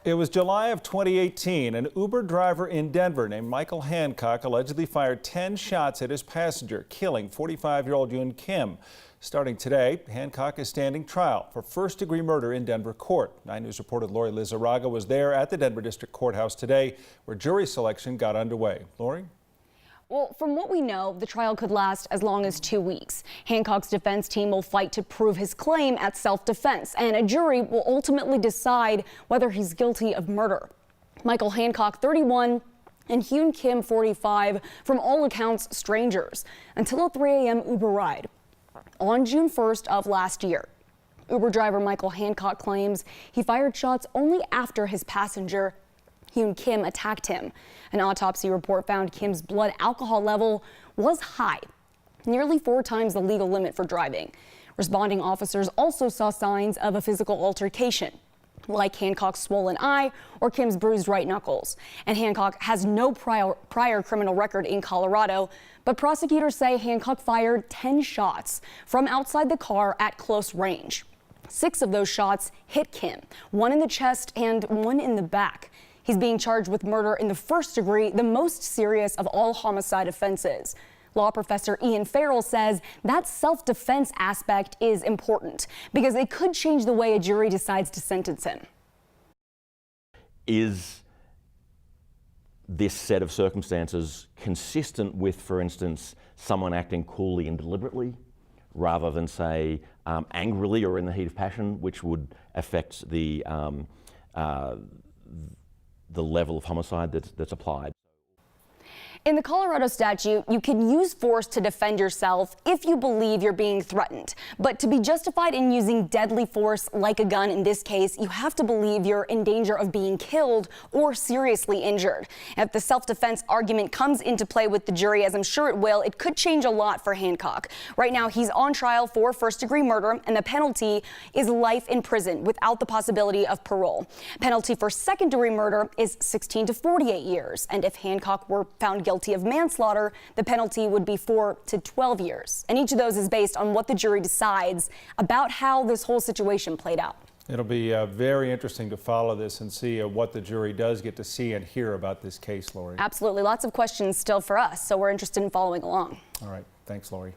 It was July of 2018. An Uber driver in Denver named Michael Hancock allegedly fired 10 shots at his passenger, killing 45-year-old Hyun Kim. Starting today, Hancock is standing trial for first-degree murder in Denver court. 9 News reporter Lori Lizarraga was there at the Denver District Courthouse today, where jury selection got underway. Lori? Well, from what we know, the trial could last as long as 2 weeks. Hancock's defense team will fight to prove his claim at self-defense, and a jury will ultimately decide whether he's guilty of murder. Michael Hancock, 31, and Hyun Kim, 45, from all accounts strangers, until a 3 a.m. Uber ride on June 1st of last year. Uber driver Michael Hancock claims he fired shots only after his passenger Hyun Kim attacked him. An autopsy report found Kim's blood alcohol level was high, nearly 4 times the legal limit for driving. Responding officers also saw signs of a physical altercation, like Hancock's swollen eye or Kim's bruised right knuckles. And Hancock has no prior criminal record in Colorado, but prosecutors say Hancock fired 10 shots from outside the car at close range. 6 of those shots hit Kim, 1 in the chest and 1 in the back. He's being charged with murder in the first degree, the most serious of all homicide offenses. Law professor Ian Farrell says that self-defense aspect is important because it could change the way a jury decides to sentence him. Is this set of circumstances consistent with, for instance, someone acting coolly and deliberately rather than, say, angrily or in the heat of passion, which would affect the level of homicide that's applied? In the Colorado statute, you can use force to defend yourself if you believe you're being threatened. But to be justified in using deadly force, like a gun in this case, you have to believe you're in danger of being killed or seriously injured. If the self-defense argument comes into play with the jury, as I'm sure it will, it could change a lot for Hancock. Right now, he's on trial for first-degree murder, and the penalty is life in prison without the possibility of parole. Penalty for second-degree murder is 16 to 48 years, and if Hancock were found guilty of manslaughter, the penalty would be 4 to 12 years. And each of those is based on what the jury decides about how this whole situation played out. It'll be very interesting to follow this and see what the jury does get to see and hear about this case, Lori. Absolutely. Lots of questions still for us, so we're interested in following along. All right. Thanks, Lori.